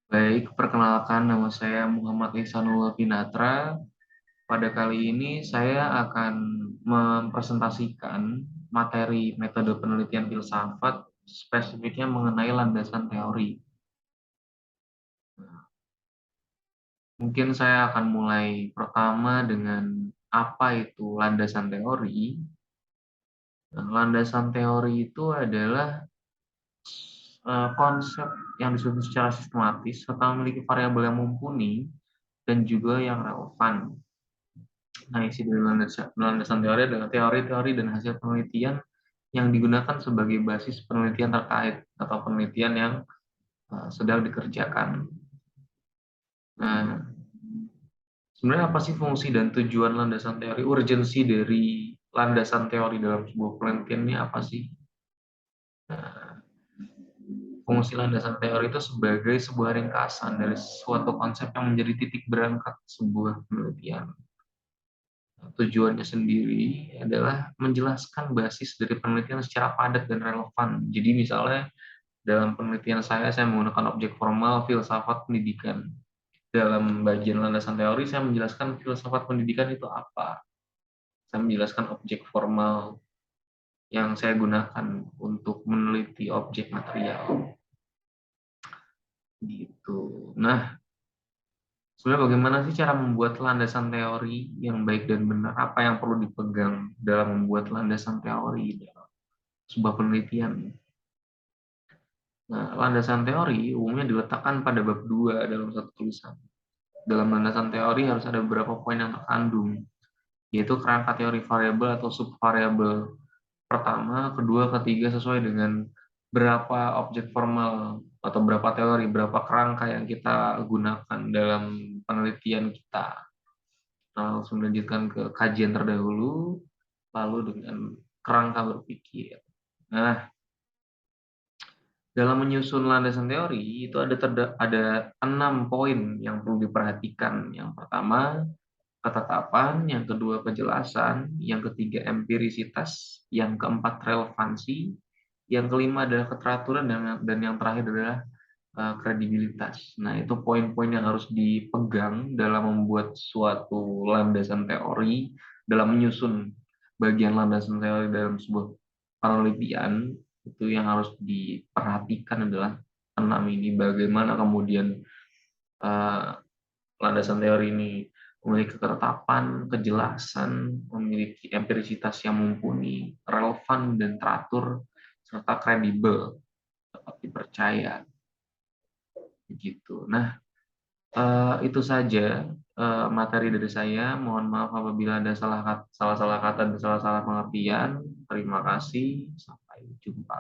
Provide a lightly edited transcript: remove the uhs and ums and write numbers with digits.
Baik, perkenalkan nama saya Muhammad Ihsanul Pinatra. Pada kali ini saya akan mempresentasikan materi metode penelitian filsafat, spesifiknya mengenai landasan teori. Mungkin saya akan mulai pertama dengan apa itu landasan teori. Landasan teori itu adalah konsep yang disusun secara sistematis serta memiliki variabel yang mumpuni dan juga yang relevan. Nah, isi dari landasan teori adalah teori-teori dan hasil penelitian yang digunakan sebagai basis penelitian terkait atau penelitian yang sedang dikerjakan. Nah, sebenarnya apa sih fungsi dan tujuan landasan teori? Urgensi dari landasan teori dalam sebuah penelitian ini apa sih? Nah, fungsi landasan teori itu sebagai sebuah ringkasan dari suatu konsep yang menjadi titik berangkat sebuah penelitian. Tujuannya sendiri adalah menjelaskan basis dari penelitian secara padat dan relevan. Jadi misalnya dalam penelitian saya menggunakan objek formal filsafat pendidikan. Dalam bagian landasan teori, saya menjelaskan filsafat pendidikan itu apa. Saya menjelaskan objek formal yang saya gunakan untuk meneliti objek material. Gitu. Nah, sebenarnya bagaimana sih cara membuat landasan teori yang baik dan benar? Apa yang perlu dipegang dalam membuat landasan teori dalam sebuah penelitian? Nah, landasan teori umumnya diletakkan pada bab 2 dalam satu tulisan. Dalam landasan teori harus ada beberapa poin yang terkandung, yaitu kerangka teori variabel atau subvariabel. Pertama, kedua, ketiga sesuai dengan berapa objek formal atau berapa teori, berapa kerangka yang kita gunakan dalam penelitian kita. Nah, langsung melanjutkan ke kajian terdahulu, lalu dengan kerangka berpikir. Nah, dalam menyusun landasan teori itu ada 6 poin yang perlu diperhatikan. Yang pertama, ketetapan, yang kedua kejelasan, yang ketiga empirisitas, yang keempat relevansi, yang kelima adalah keteraturan dan yang terakhir adalah kredibilitas. Nah, itu poin-poin yang harus dipegang dalam membuat suatu landasan teori, dalam menyusun bagian landasan teori dalam sebuah penelitian. Itu yang harus diperhatikan adalah 6 ini. Bagaimana kemudian eh, landasan teori ini memiliki ketetapan, kejelasan, memiliki empirisitas yang mumpuni, relevan dan teratur, serta kredibel, dapat dipercaya. Begitu. Nah, itu saja materi dari saya. Mohon maaf apabila ada salah-salah kata dan salah-salah pengertian. Terima kasih. Sampai jumpa.